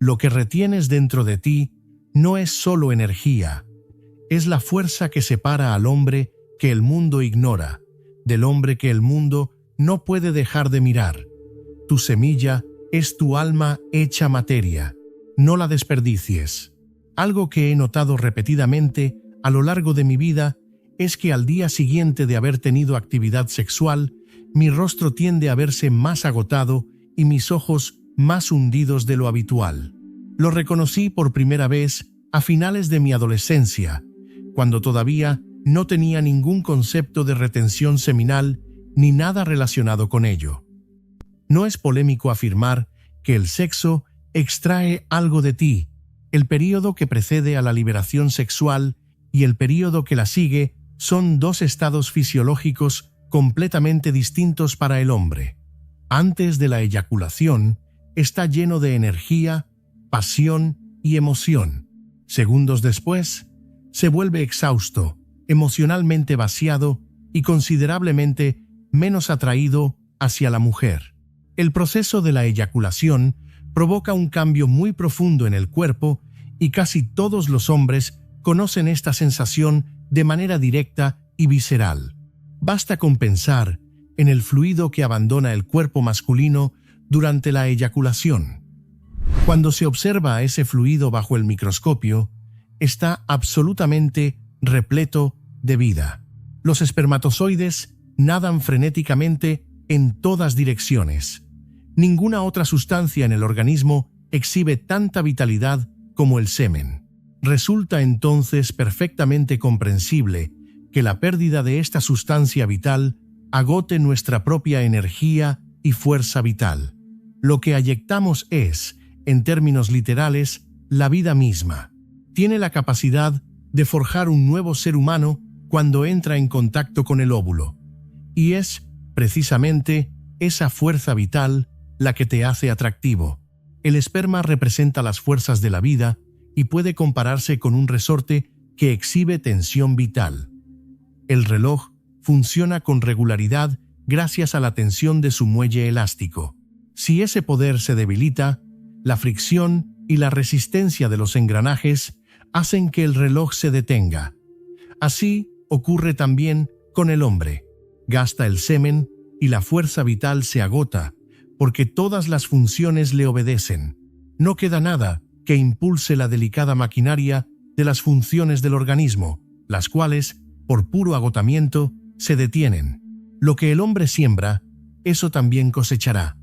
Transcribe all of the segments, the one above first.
Lo que retienes dentro de ti no es solo energía, es la fuerza que separa al hombre que el mundo ignora, del hombre que el mundo no puede dejar de mirar. Tu semilla es tu alma hecha materia. No la desperdicies. Algo que he notado repetidamente a lo largo de mi vida es que al día siguiente de haber tenido actividad sexual, mi rostro tiende a verse más agotado y mis ojos más hundidos de lo habitual. Lo reconocí por primera vez a finales de mi adolescencia, cuando todavía no tenía ningún concepto de retención seminal ni nada relacionado con ello. No es polémico afirmar que el sexo extrae algo de ti. El período que precede a la liberación sexual y el período que la sigue son dos estados fisiológicos completamente distintos para el hombre. Antes de la eyaculación, está lleno de energía, pasión y emoción. Segundos después, se vuelve exhausto, emocionalmente vaciado y considerablemente menos atraído hacia la mujer. El proceso de la eyaculación provoca un cambio muy profundo en el cuerpo y casi todos los hombres conocen esta sensación de manera directa y visceral. Basta con pensar en el fluido que abandona el cuerpo masculino durante la eyaculación. Cuando se observa ese fluido bajo el microscopio, está absolutamente repleto de vida. Los espermatozoides nadan frenéticamente en todas direcciones. Ninguna otra sustancia en el organismo exhibe tanta vitalidad como el semen. Resulta entonces perfectamente comprensible que la pérdida de esta sustancia vital agote nuestra propia energía y fuerza vital. Lo que ayectamos es, en términos literales, la vida misma. Tiene la capacidad de forjar un nuevo ser humano cuando entra en contacto con el óvulo. Y es, precisamente, esa fuerza vital la que te hace atractivo. El esperma representa las fuerzas de la vida y puede compararse con un resorte que exhibe tensión vital. El reloj funciona con regularidad gracias a la tensión de su muelle elástico. Si ese poder se debilita, la fricción y la resistencia de los engranajes hacen que el reloj se detenga. Así ocurre también con el hombre. Gasta el semen y la fuerza vital se agota, porque todas las funciones le obedecen. No queda nada que impulse la delicada maquinaria de las funciones del organismo, las cuales, por puro agotamiento, se detienen. Lo que el hombre siembra, eso también cosechará.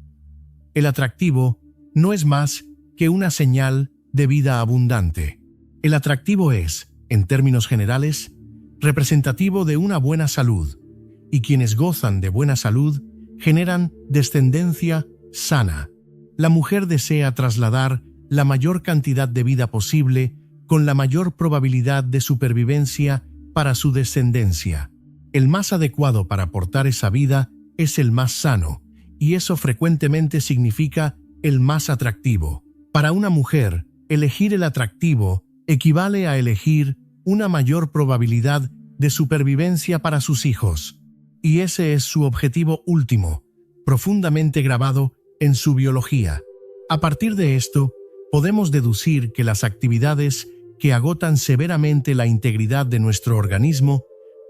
El atractivo no es más que una señal de vida abundante. El atractivo es, en términos generales, representativo de una buena salud, y quienes gozan de buena salud generan descendencia sana. La mujer desea trasladar la mayor cantidad de vida posible con la mayor probabilidad de supervivencia para su descendencia. El más adecuado para aportar esa vida es el más sano, y eso frecuentemente significa el más atractivo. Para una mujer, elegir el atractivo equivale a elegir una mayor probabilidad de supervivencia para sus hijos, y ese es su objetivo último, profundamente grabado en su biología. A partir de esto, podemos deducir que las actividades que agotan severamente la integridad de nuestro organismo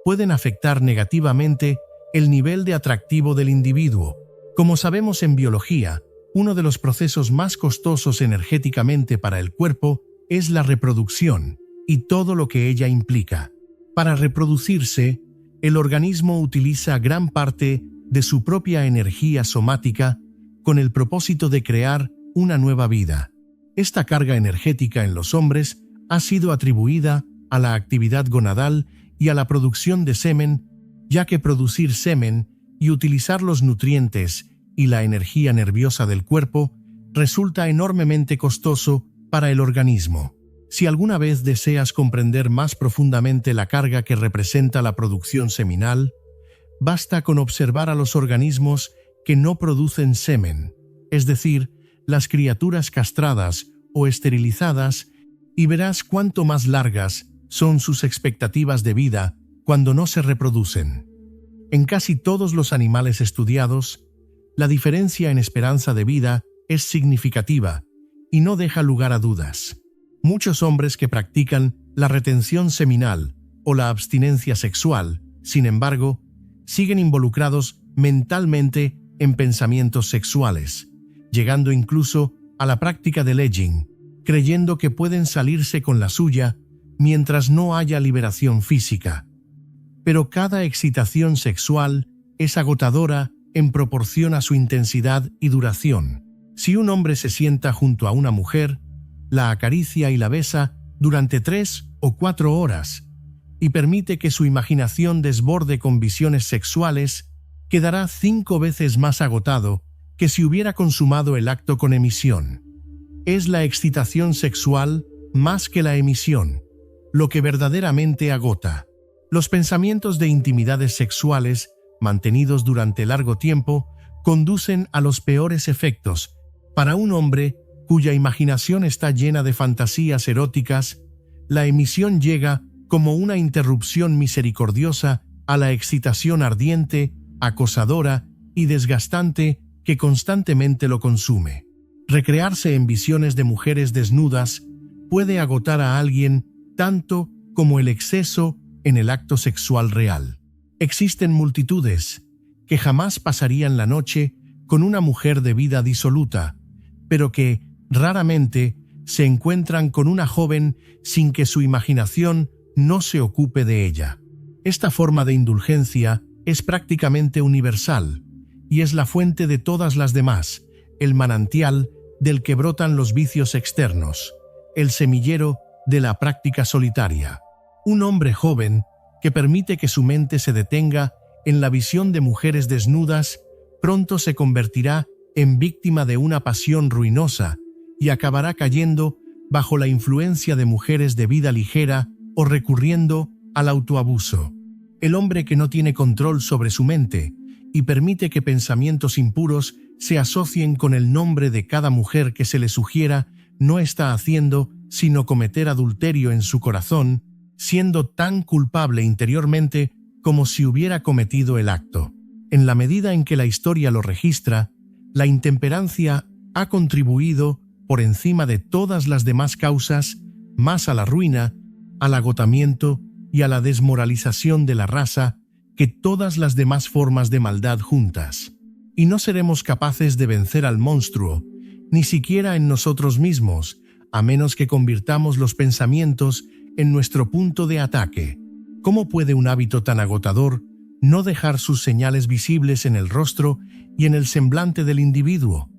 pueden afectar negativamente el nivel de atractivo del individuo. Como sabemos en biología, uno de los procesos más costosos energéticamente para el cuerpo es la reproducción y todo lo que ella implica. Para reproducirse, el organismo utiliza gran parte de su propia energía somática con el propósito de crear una nueva vida. Esta carga energética en los hombres ha sido atribuida a la actividad gonadal y a la producción de semen, ya que producir semen y utilizar los nutrientes y la energía nerviosa del cuerpo resulta enormemente costoso para el organismo. Si alguna vez deseas comprender más profundamente la carga que representa la producción seminal, basta con observar a los organismos que no producen semen, es decir, las criaturas castradas o esterilizadas, y verás cuánto más largas son sus expectativas de vida cuando no se reproducen. En casi todos los animales estudiados, la diferencia en esperanza de vida es significativa, y no deja lugar a dudas. Muchos hombres que practican la retención seminal o la abstinencia sexual, sin embargo, siguen involucrados mentalmente en pensamientos sexuales, llegando incluso a la práctica del edging, creyendo que pueden salirse con la suya mientras no haya liberación física. Pero cada excitación sexual es agotadora en proporción a su intensidad y duración. Si un hombre se sienta junto a una mujer, la acaricia y la besa durante 3 o 4 horas y permite que su imaginación desborde con visiones sexuales, quedará 5 veces más agotado que si hubiera consumado el acto con emisión. Es la excitación sexual más que la emisión lo que verdaderamente agota. Los pensamientos de intimidades sexuales mantenidos durante largo tiempo conducen a los peores efectos. Para un hombre cuya imaginación está llena de fantasías eróticas, la emisión llega como una interrupción misericordiosa a la excitación ardiente, acosadora y desgastante que constantemente lo consume. Recrearse en visiones de mujeres desnudas puede agotar a alguien tanto como el exceso en el acto sexual real. Existen multitudes que jamás pasarían la noche con una mujer de vida disoluta, pero que raramente se encuentran con una joven sin que su imaginación no se ocupe de ella. Esta forma de indulgencia es prácticamente universal y es la fuente de todas las demás, el manantial del que brotan los vicios externos, el semillero de la práctica solitaria. Un hombre joven que permite que su mente se detenga en la visión de mujeres desnudas pronto se convertirá en víctima de una pasión ruinosa y acabará cayendo bajo la influencia de mujeres de vida ligera o recurriendo al autoabuso. El hombre que no tiene control sobre su mente y permite que pensamientos impuros se asocien con el nombre de cada mujer que se le sugiera no está haciendo sino cometer adulterio en su corazón, siendo tan culpable interiormente como si hubiera cometido el acto. En la medida en que la historia lo registra, la intemperancia ha contribuido, por encima de todas las demás causas, más a la ruina, al agotamiento y a la desmoralización de la raza que todas las demás formas de maldad juntas. Y no seremos capaces de vencer al monstruo, ni siquiera en nosotros mismos, a menos que convirtamos los pensamientos en nuestro punto de ataque. ¿Cómo puede un hábito tan agotador no dejar sus señales visibles en el rostro y en el semblante del individuo?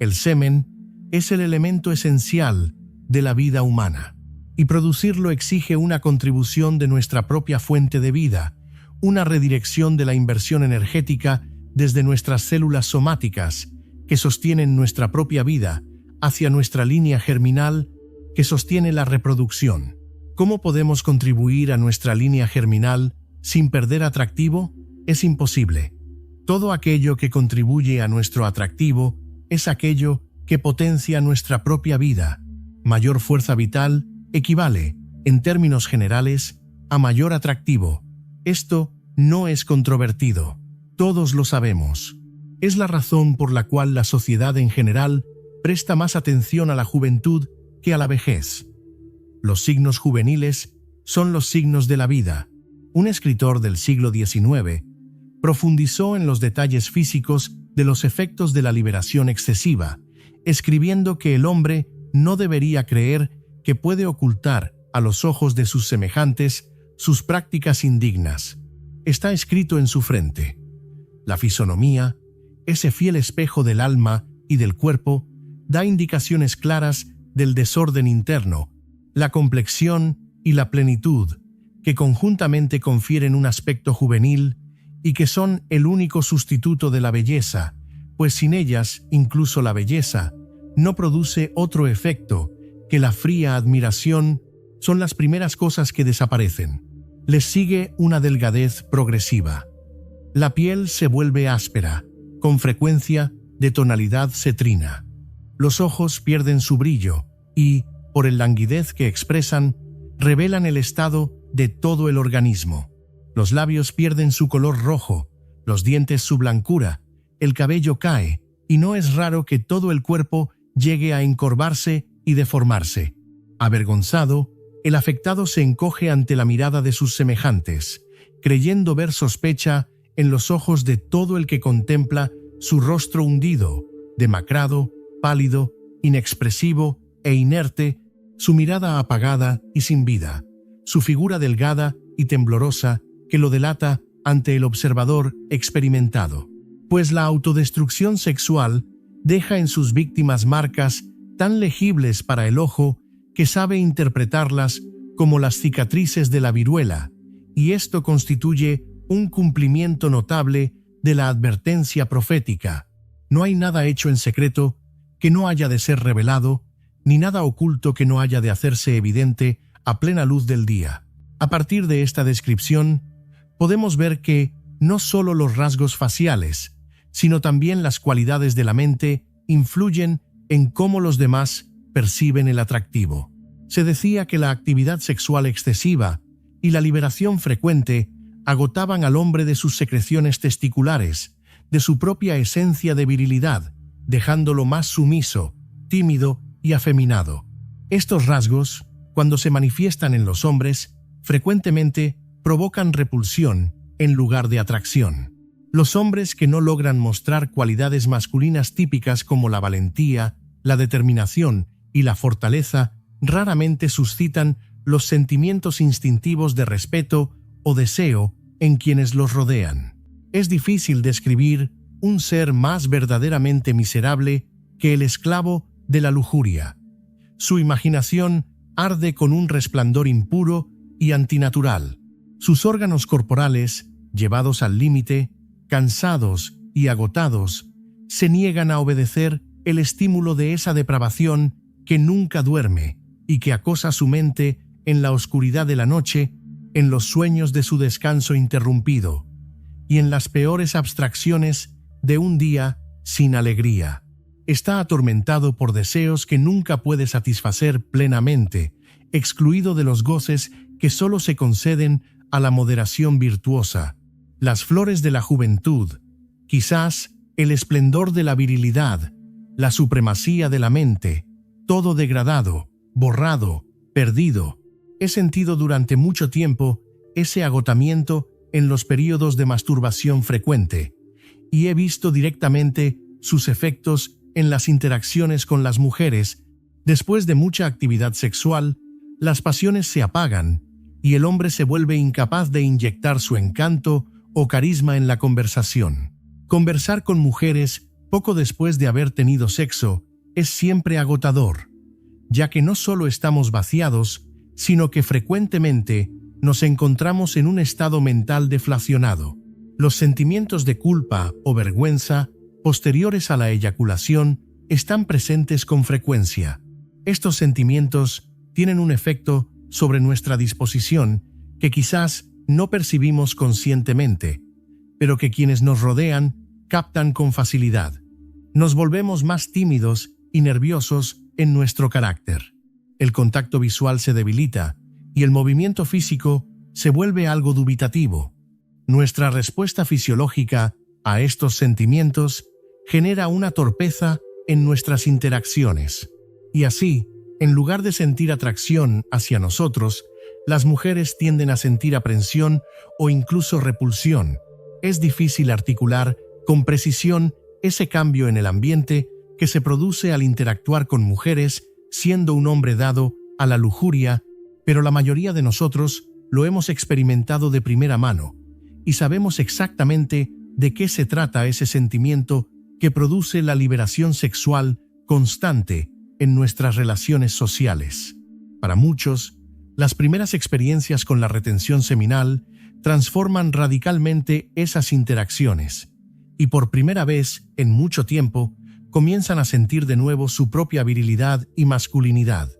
El semen es el elemento esencial de la vida humana, y producirlo exige una contribución de nuestra propia fuente de vida, una redirección de la inversión energética desde nuestras células somáticas, que sostienen nuestra propia vida, hacia nuestra línea germinal, que sostiene la reproducción. ¿Cómo podemos contribuir a nuestra línea germinal sin perder atractivo? Es imposible. Todo aquello que contribuye a nuestro atractivo es aquello que potencia nuestra propia vida. Mayor fuerza vital equivale, en términos generales, a mayor atractivo. Esto no es controvertido. Todos lo sabemos. Es la razón por la cual la sociedad en general presta más atención a la juventud que a la vejez. Los signos juveniles son los signos de la vida. Un escritor del siglo XIX profundizó en los detalles físicos de los efectos de la liberación excesiva, escribiendo que el hombre no debería creer que puede ocultar a los ojos de sus semejantes sus prácticas indignas. Está escrito en su frente. La fisonomía, ese fiel espejo del alma y del cuerpo, da indicaciones claras del desorden interno, la complexión y la plenitud, que conjuntamente confieren un aspecto juvenil y que son el único sustituto de la belleza, pues sin ellas, incluso la belleza, no produce otro efecto que la fría admiración. Son las primeras cosas que desaparecen. Les sigue una delgadez progresiva. La piel se vuelve áspera, con frecuencia de tonalidad cetrina. Los ojos pierden su brillo y, por el languidez que expresan, revelan el estado de todo el organismo. Los labios pierden su color rojo, los dientes su blancura, el cabello cae, y no es raro que todo el cuerpo llegue a encorvarse y deformarse. Avergonzado, el afectado se encoge ante la mirada de sus semejantes, creyendo ver sospecha en los ojos de todo el que contempla su rostro hundido, demacrado, pálido, inexpresivo e inerte, su mirada apagada y sin vida, su figura delgada y temblorosa que lo delata ante el observador experimentado. Pues la autodestrucción sexual deja en sus víctimas marcas tan legibles para el ojo que sabe interpretarlas como las cicatrices de la viruela, y esto constituye un cumplimiento notable de la advertencia profética. No hay nada hecho en secreto que no haya de ser revelado, ni nada oculto que no haya de hacerse evidente a plena luz del día. A partir de esta descripción, podemos ver que no solo los rasgos faciales, sino también las cualidades de la mente influyen en cómo los demás perciben el atractivo. Se decía que la actividad sexual excesiva y la liberación frecuente agotaban al hombre de sus secreciones testiculares, de su propia esencia de virilidad, dejándolo más sumiso, tímido y afeminado. Estos rasgos, cuando se manifiestan en los hombres, frecuentemente provocan repulsión en lugar de atracción. Los hombres que no logran mostrar cualidades masculinas típicas como la valentía, la determinación y la fortaleza raramente suscitan los sentimientos instintivos de respeto o deseo en quienes los rodean. Es difícil describir un ser más verdaderamente miserable que el esclavo de la lujuria. Su imaginación arde con un resplandor impuro y antinatural. Sus órganos corporales, llevados al límite, cansados y agotados, se niegan a obedecer el estímulo de esa depravación que nunca duerme y que acosa su mente en la oscuridad de la noche, en los sueños de su descanso interrumpido y en las peores abstracciones de un día sin alegría. Está atormentado por deseos que nunca puede satisfacer plenamente, excluido de los goces que solo se conceden a la moderación virtuosa. Las flores de la juventud, quizás el esplendor de la virilidad, la supremacía de la mente, todo degradado, borrado, perdido. He sentido durante mucho tiempo ese agotamiento en los períodos de masturbación frecuente, y he visto directamente sus efectos en las interacciones con las mujeres. Después de mucha actividad sexual, las pasiones se apagan y el hombre se vuelve incapaz de inyectar su encanto o carisma en la conversación. Conversar con mujeres poco después de haber tenido sexo es siempre agotador, ya que no solo estamos vaciados, sino que frecuentemente nos encontramos en un estado mental deflacionado. Los sentimientos de culpa o vergüenza posteriores a la eyaculación están presentes con frecuencia. Estos sentimientos tienen un efecto sobre nuestra disposición que quizás no percibimos conscientemente, pero que quienes nos rodean captan con facilidad. Nos volvemos más tímidos y nerviosos en nuestro carácter. El contacto visual se debilita y el movimiento físico se vuelve algo dubitativo. Nuestra respuesta fisiológica a estos sentimientos genera una torpeza en nuestras interacciones. Y así, en lugar de sentir atracción hacia nosotros, las mujeres tienden a sentir aprensión o incluso repulsión. Es difícil articular con precisión ese cambio en el ambiente que se produce al interactuar con mujeres siendo un hombre dado a la lujuria, pero la mayoría de nosotros lo hemos experimentado de primera mano y sabemos exactamente de qué se trata ese sentimiento que produce la liberación sexual constante en nuestras relaciones sociales. Para muchos, las primeras experiencias con la retención seminal transforman radicalmente esas interacciones y por primera vez en mucho tiempo comienzan a sentir de nuevo su propia virilidad y masculinidad.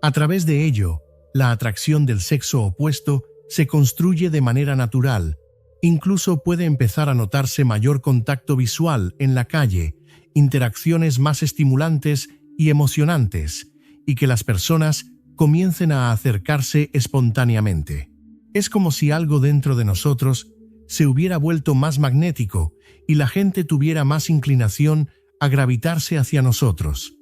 A través de ello, la atracción del sexo opuesto se construye de manera natural. Incluso puede empezar a notarse mayor contacto visual en la calle, interacciones más estimulantes y emocionantes, y que las personas comiencen a acercarse espontáneamente. Es como si algo dentro de nosotros se hubiera vuelto más magnético y la gente tuviera más inclinación a gravitarse hacia nosotros.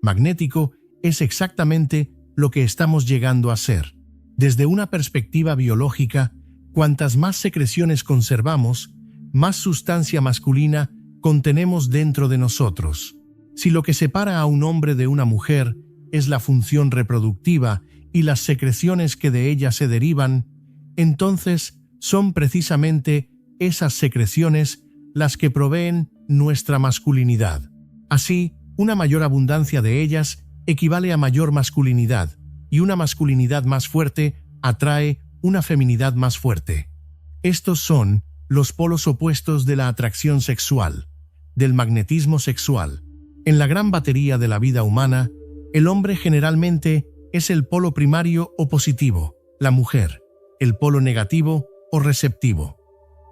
magnético es exactamente lo que estamos llegando a ser. Desde una perspectiva biológica, cuantas más secreciones conservamos, más sustancia masculina contenemos dentro de nosotros. Si lo que separa a un hombre de una mujer es la función reproductiva y las secreciones que de ella se derivan, entonces son precisamente esas secreciones las que proveen nuestra masculinidad. Así, una mayor abundancia de ellas equivale a mayor masculinidad, y una masculinidad más fuerte atrae una feminidad más fuerte. Estos son los polos opuestos de la atracción sexual, del magnetismo sexual. En la gran batería de la vida humana, el hombre generalmente es el polo primario o positivo, la mujer, el polo negativo o receptivo.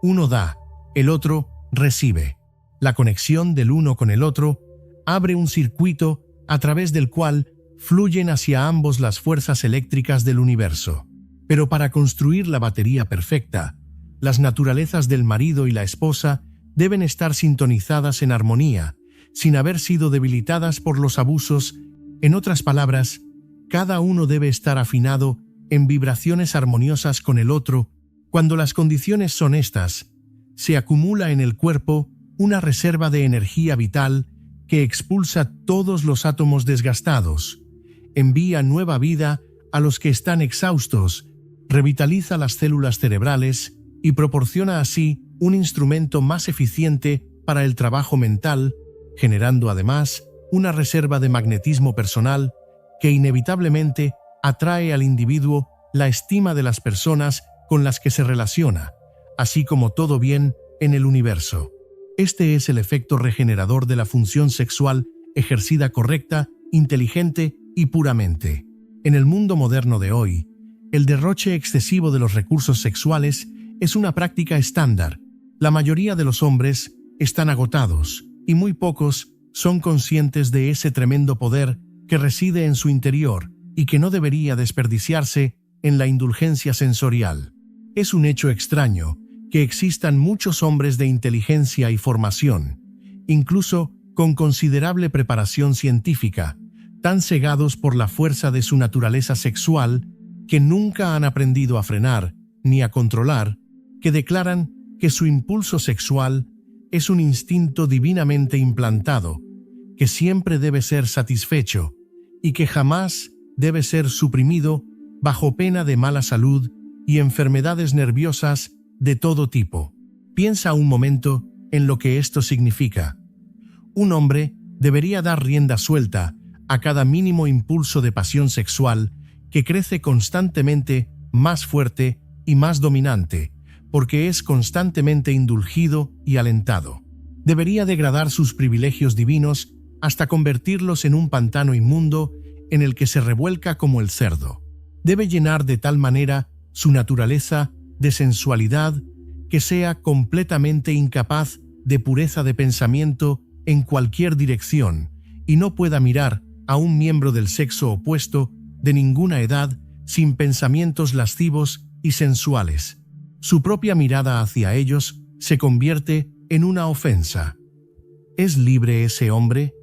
Uno da, el otro recibe. La conexión del uno con el otro abre un circuito a través del cual fluyen hacia ambos las fuerzas eléctricas del universo. Pero para construir la batería perfecta, las naturalezas del marido y la esposa deben estar sintonizadas en armonía, sin haber sido debilitadas por los abusos. En otras palabras, cada uno debe estar afinado en vibraciones armoniosas con el otro. Cuando las condiciones son estas, se acumula en el cuerpo una reserva de energía vital que expulsa todos los átomos desgastados, envía nueva vida a los que están exhaustos, revitaliza las células cerebrales y proporciona así un instrumento más eficiente para el trabajo mental, generando además una reserva de magnetismo personal que inevitablemente atrae al individuo la estima de las personas con las que se relaciona, así como todo bien en el universo. Este es el efecto regenerador de la función sexual ejercida correcta, inteligente y puramente. En el mundo moderno de hoy, el derroche excesivo de los recursos sexuales es una práctica estándar. La mayoría de los hombres están agotados y muy pocos son conscientes de ese tremendo poder que reside en su interior y que no debería desperdiciarse en la indulgencia sensorial. Es un hecho extraño que existan muchos hombres de inteligencia y formación, incluso con considerable preparación científica, tan cegados por la fuerza de su naturaleza sexual que nunca han aprendido a frenar ni a controlar, que declaran que su impulso sexual es un instinto divinamente implantado, que siempre debe ser satisfecho y que jamás debe ser suprimido bajo pena de mala salud y enfermedades nerviosas de todo tipo. Piensa un momento en lo que esto significa. Un hombre debería dar rienda suelta a cada mínimo impulso de pasión sexual que crece constantemente más fuerte y más dominante, porque es constantemente indulgido y alentado. Debería degradar sus privilegios divinos hasta convertirlos en un pantano inmundo en el que se revuelca como el cerdo. Debe llenar de tal manera su naturaleza de sensualidad que sea completamente incapaz de pureza de pensamiento en cualquier dirección y no pueda mirar a un miembro del sexo opuesto de ninguna edad sin pensamientos lascivos y sensuales. Su propia mirada hacia ellos se convierte en una ofensa. ¿Es libre ese hombre?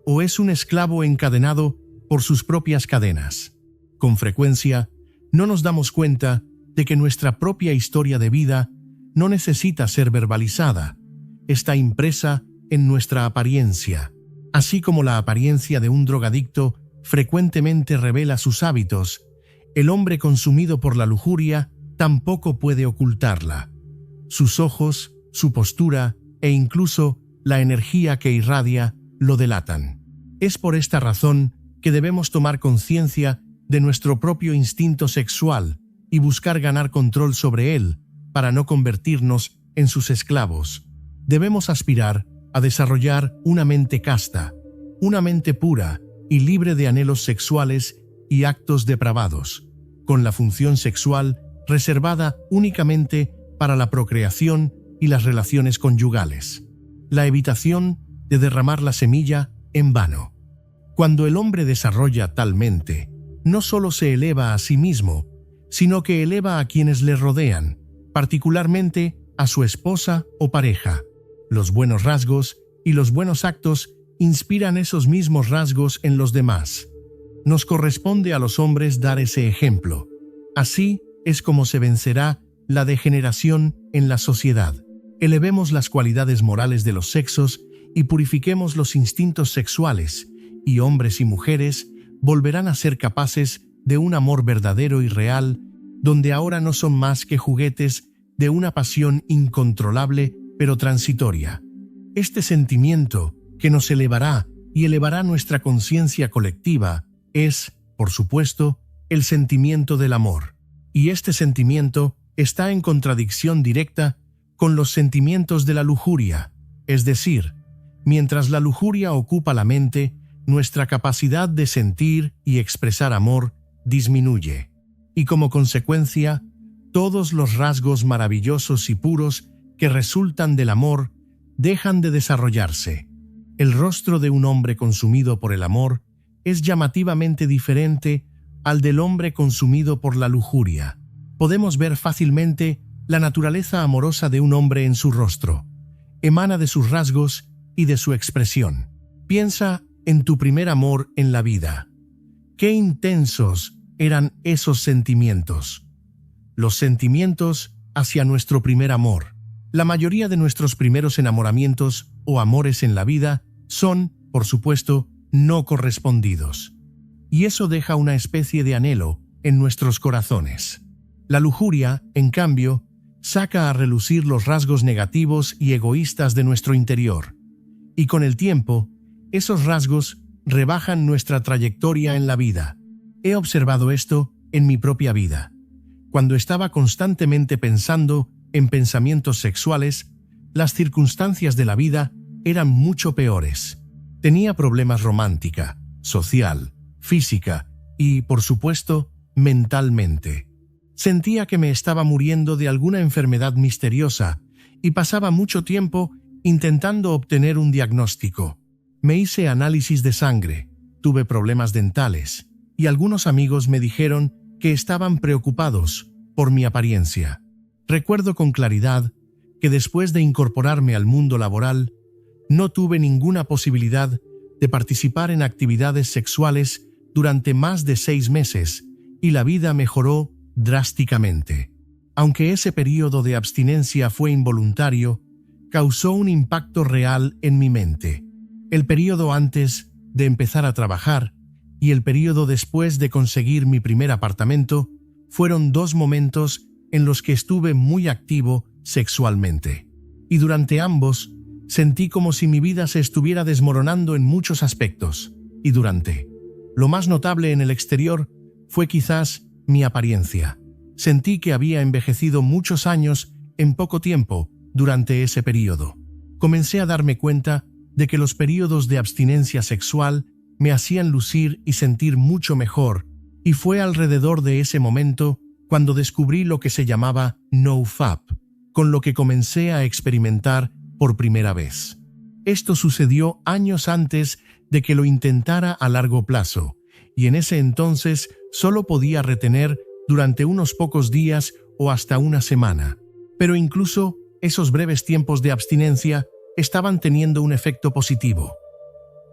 ¿O es un esclavo encadenado por sus propias cadenas? Con frecuencia, no nos damos cuenta de que nuestra propia historia de vida no necesita ser verbalizada, está impresa en nuestra apariencia. Así como la apariencia de un drogadicto frecuentemente revela sus hábitos, el hombre consumido por la lujuria tampoco puede ocultarla. Sus ojos, su postura e incluso la energía que irradia lo delatan. Es por esta razón que debemos tomar conciencia de nuestro propio instinto sexual y buscar ganar control sobre él para no convertirnos en sus esclavos. Debemos aspirar a desarrollar una mente casta, una mente pura y libre de anhelos sexuales y actos depravados, con la función sexual reservada únicamente para la procreación y las relaciones conyugales. La evitación de derramar la semilla en vano. Cuando el hombre desarrolla tal mente, no solo se eleva a sí mismo, sino que eleva a quienes le rodean, particularmente a su esposa o pareja. Los buenos rasgos y los buenos actos inspiran esos mismos rasgos en los demás. Nos corresponde a los hombres dar ese ejemplo. Así es como se vencerá la degeneración en la sociedad. Elevemos las cualidades morales de los sexos y purifiquemos los instintos sexuales, y hombres y mujeres volverán a ser capaces de un amor verdadero y real, donde ahora no son más que juguetes de una pasión incontrolable pero transitoria. Este sentimiento que nos elevará y elevará nuestra conciencia colectiva es, por supuesto, el sentimiento del amor. Y este sentimiento está en contradicción directa con los sentimientos de la lujuria, es decir, mientras la lujuria ocupa la mente, nuestra capacidad de sentir y expresar amor disminuye. Y como consecuencia, todos los rasgos maravillosos y puros que resultan del amor dejan de desarrollarse. El rostro de un hombre consumido por el amor es llamativamente diferente al del hombre consumido por la lujuria. Podemos ver fácilmente la naturaleza amorosa de un hombre en su rostro. Emana de sus rasgos y de su expresión. Piensa en tu primer amor en la vida. ¿Qué intensos eran esos sentimientos? Los sentimientos hacia nuestro primer amor. La mayoría de nuestros primeros enamoramientos o amores en la vida son, por supuesto, no correspondidos. Y eso deja una especie de anhelo en nuestros corazones. La lujuria, en cambio, saca a relucir los rasgos negativos y egoístas de nuestro interior. Y con el tiempo, esos rasgos rebajan nuestra trayectoria en la vida. He observado esto en mi propia vida. Cuando estaba constantemente pensando en pensamientos sexuales, las circunstancias de la vida eran mucho peores. Tenía problemas romántica, social, física y, por supuesto, mentalmente. Sentía que me estaba muriendo de alguna enfermedad misteriosa y pasaba mucho tiempo intentando obtener un diagnóstico. Me hice análisis de sangre, tuve problemas dentales y algunos amigos me dijeron que estaban preocupados por mi apariencia. Recuerdo con claridad que después de incorporarme al mundo laboral, no tuve ninguna posibilidad de participar en actividades sexuales durante más de 6 meses y la vida mejoró drásticamente. Aunque ese periodo de abstinencia fue involuntario, causó un impacto real en mi mente. El periodo antes de empezar a trabajar y el periodo después de conseguir mi primer apartamento fueron 2 momentos en los que estuve muy activo sexualmente. Y durante ambos, sentí como si mi vida se estuviera desmoronando en muchos aspectos. Lo más notable en el exterior fue quizás mi apariencia. Sentí que había envejecido muchos años en poco tiempo durante ese periodo. Comencé a darme cuenta de que los periodos de abstinencia sexual me hacían lucir y sentir mucho mejor, y fue alrededor de ese momento cuando descubrí lo que se llamaba NoFap, con lo que comencé a experimentar por primera vez. Esto sucedió años antes de que lo intentara a largo plazo, y en ese entonces solo podía retener durante unos pocos días o hasta una semana. Pero incluso esos breves tiempos de abstinencia estaban teniendo un efecto positivo.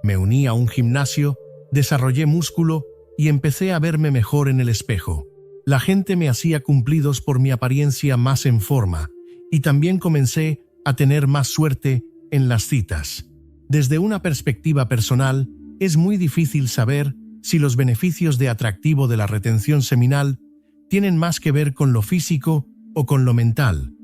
Me uní a un gimnasio, desarrollé músculo y empecé a verme mejor en el espejo. La gente me hacía cumplidos por mi apariencia más en forma, y también comencé a tener más suerte en las citas. Desde una perspectiva personal, es muy difícil saber si los beneficios de atractivo de la retención seminal tienen más que ver con lo físico o con lo mental,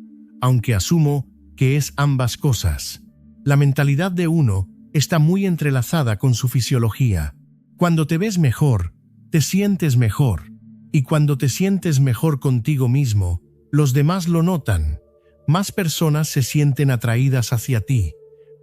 aunque asumo que es ambas cosas. La mentalidad de uno está muy entrelazada con su fisiología. Cuando te ves mejor, te sientes mejor, y cuando te sientes mejor contigo mismo, los demás lo notan. Más personas se sienten atraídas hacia ti,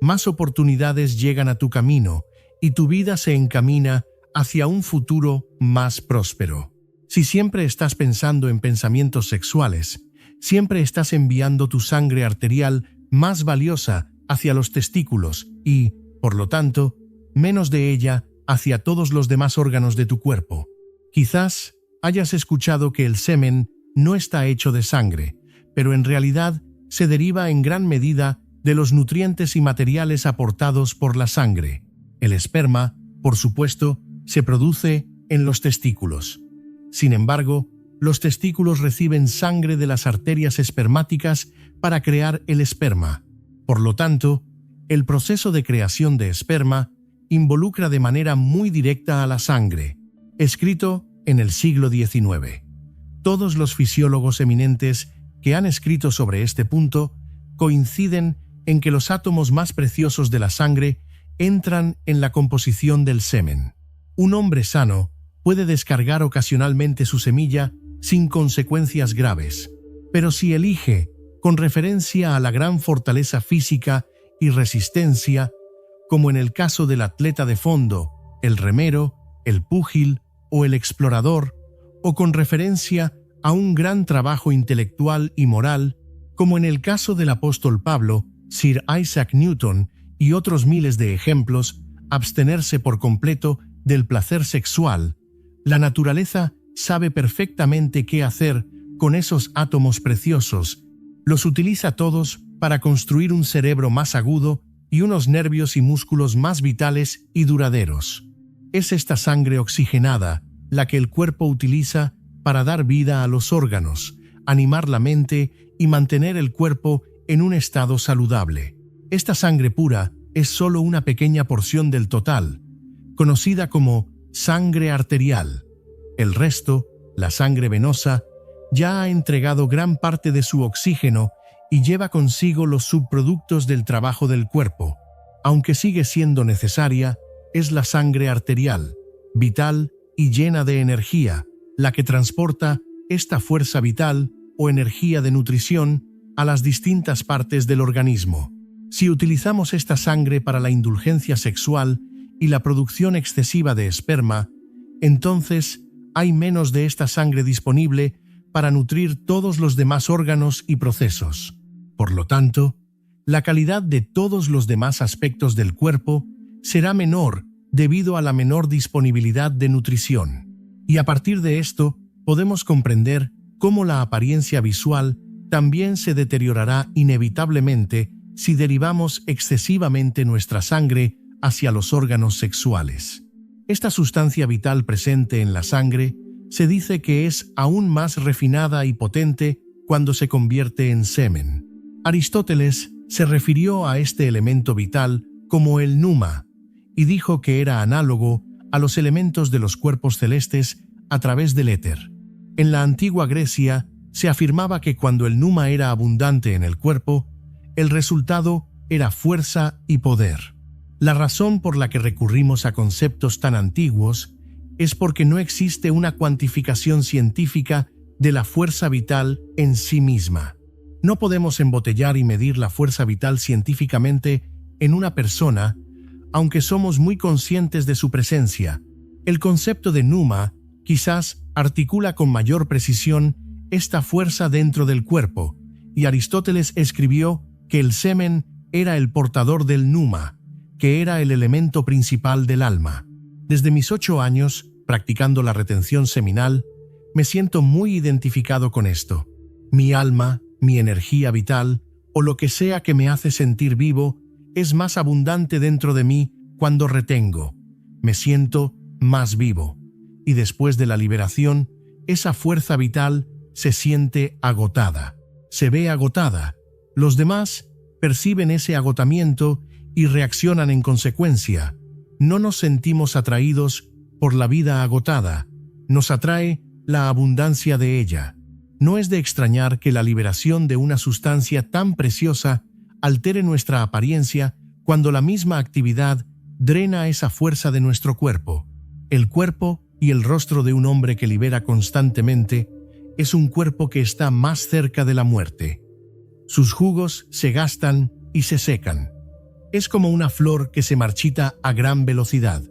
más oportunidades llegan a tu camino, y tu vida se encamina hacia un futuro más próspero. Si siempre estás pensando en pensamientos sexuales, siempre estás enviando tu sangre arterial más valiosa hacia los testículos y, por lo tanto, menos de ella hacia todos los demás órganos de tu cuerpo. Quizás hayas escuchado que el semen no está hecho de sangre, pero en realidad se deriva en gran medida de los nutrientes y materiales aportados por la sangre. El esperma, por supuesto, se produce en los testículos. Sin embargo, los testículos reciben sangre de las arterias espermáticas para crear el esperma. Por lo tanto, el proceso de creación de esperma involucra de manera muy directa a la sangre. Escrito en el siglo XIX. Todos los fisiólogos eminentes que han escrito sobre este punto coinciden en que los átomos más preciosos de la sangre entran en la composición del semen. Un hombre sano puede descargar ocasionalmente su semilla sin consecuencias graves, pero si elige, con referencia a la gran fortaleza física y resistencia, como en el caso del atleta de fondo, el remero, el púgil o el explorador, o con referencia a un gran trabajo intelectual y moral, como en el caso del apóstol Pablo, Sir Isaac Newton y otros miles de ejemplos, abstenerse por completo del placer sexual, la naturaleza sabe perfectamente qué hacer con esos átomos preciosos, los utiliza todos para construir un cerebro más agudo y unos nervios y músculos más vitales y duraderos. Es esta sangre oxigenada la que el cuerpo utiliza para dar vida a los órganos, animar la mente y mantener el cuerpo en un estado saludable. Esta sangre pura es solo una pequeña porción del total, conocida como sangre arterial. El resto, la sangre venosa, ya ha entregado gran parte de su oxígeno y lleva consigo los subproductos del trabajo del cuerpo. Aunque sigue siendo necesaria, es la sangre arterial, vital y llena de energía, la que transporta esta fuerza vital o energía de nutrición a las distintas partes del organismo. Si utilizamos esta sangre para la indulgencia sexual y la producción excesiva de esperma, entonces hay menos de esta sangre disponible para nutrir todos los demás órganos y procesos. Por lo tanto, la calidad de todos los demás aspectos del cuerpo será menor debido a la menor disponibilidad de nutrición. Y a partir de esto, podemos comprender cómo la apariencia visual también se deteriorará inevitablemente si derivamos excesivamente nuestra sangre hacia los órganos sexuales. Esta sustancia vital presente en la sangre se dice que es aún más refinada y potente cuando se convierte en semen. Aristóteles se refirió a este elemento vital como el pneuma y dijo que era análogo a los elementos de los cuerpos celestes a través del éter. En la antigua Grecia se afirmaba que cuando el pneuma era abundante en el cuerpo, el resultado era fuerza y poder. La razón por la que recurrimos a conceptos tan antiguos es porque no existe una cuantificación científica de la fuerza vital en sí misma. No podemos embotellar y medir la fuerza vital científicamente en una persona, aunque somos muy conscientes de su presencia. El concepto de pneuma quizás articula con mayor precisión esta fuerza dentro del cuerpo, y Aristóteles escribió que el semen era el portador del pneuma, que era el elemento principal del alma. Desde mis 8 años, practicando la retención seminal, me siento muy identificado con esto. Mi alma, mi energía vital, o lo que sea que me hace sentir vivo, es más abundante dentro de mí cuando retengo. Me siento más vivo. Y después de la liberación, esa fuerza vital se siente agotada. Se ve agotada. Los demás perciben ese agotamiento y reaccionan en consecuencia. No nos sentimos atraídos por la vida agotada. Nos atrae la abundancia de ella. No es de extrañar que la liberación de una sustancia tan preciosa altere nuestra apariencia cuando la misma actividad drena esa fuerza de nuestro cuerpo. El cuerpo y el rostro de un hombre que libera constantemente es un cuerpo que está más cerca de la muerte. Sus jugos se gastan y se secan. Es como una flor que se marchita a gran velocidad.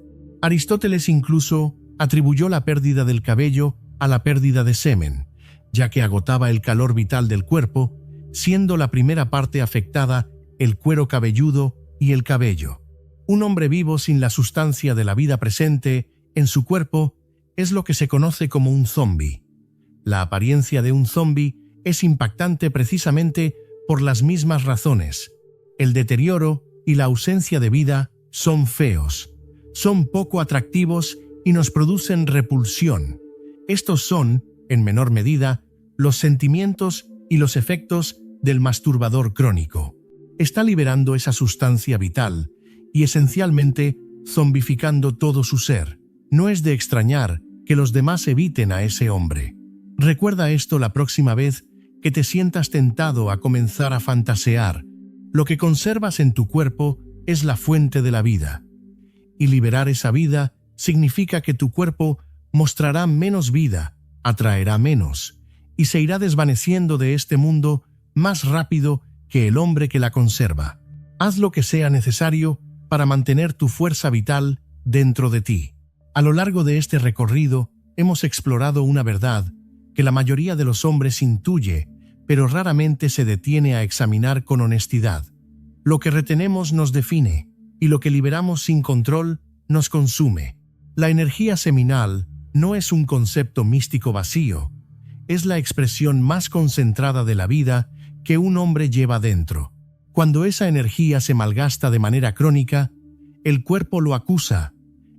Aristóteles incluso atribuyó la pérdida del cabello a la pérdida de semen, ya que agotaba el calor vital del cuerpo, siendo la primera parte afectada el cuero cabelludo y el cabello. Un hombre vivo sin la sustancia de la vida presente en su cuerpo es lo que se conoce como un zombi. La apariencia de un zombi es impactante precisamente por las mismas razones. El deterioro y la ausencia de vida son feos. son poco atractivos y nos producen repulsión. Estos son, en menor medida, los sentimientos y los efectos del masturbador crónico. Está liberando esa sustancia vital y esencialmente zombificando todo su ser. No es de extrañar que los demás eviten a ese hombre. Recuerda esto la próxima vez que te sientas tentado a comenzar a fantasear. Lo que conservas en tu cuerpo es la fuente de la vida. Y liberar esa vida significa que tu cuerpo mostrará menos vida, atraerá menos, y se irá desvaneciendo de este mundo más rápido que el hombre que la conserva. Haz lo que sea necesario para mantener tu fuerza vital dentro de ti. A lo largo de este recorrido hemos explorado una verdad que la mayoría de los hombres intuye, pero raramente se detiene a examinar con honestidad. Lo que retenemos nos define, y lo que liberamos sin control nos consume. La energía seminal no es un concepto místico vacío, es la expresión más concentrada de la vida que un hombre lleva dentro. Cuando esa energía se malgasta de manera crónica, el cuerpo lo acusa,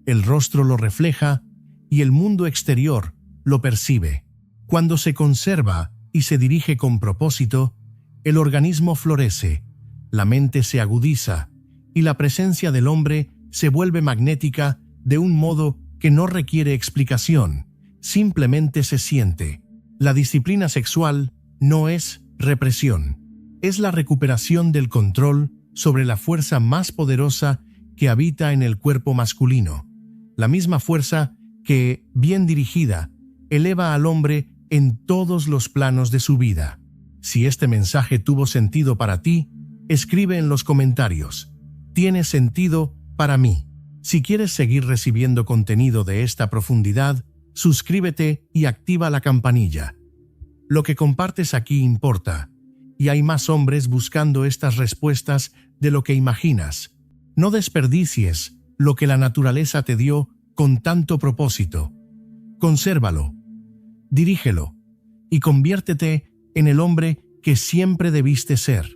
el rostro lo refleja y el mundo exterior lo percibe. Cuando se conserva y se dirige con propósito, el organismo florece, la mente se agudiza y la presencia del hombre se vuelve magnética de un modo que no requiere explicación, simplemente se siente. La disciplina sexual no es represión, es la recuperación del control sobre la fuerza más poderosa que habita en el cuerpo masculino, la misma fuerza que, bien dirigida, eleva al hombre en todos los planos de su vida. Si este mensaje tuvo sentido para ti, escribe en los comentarios: «Tiene sentido para mí». Si quieres seguir recibiendo contenido de esta profundidad, suscríbete y activa la campanilla. Lo que compartes aquí importa, y hay más hombres buscando estas respuestas de lo que imaginas. No desperdicies lo que la naturaleza te dio con tanto propósito. Consérvalo, dirígelo y conviértete en el hombre que siempre debiste ser.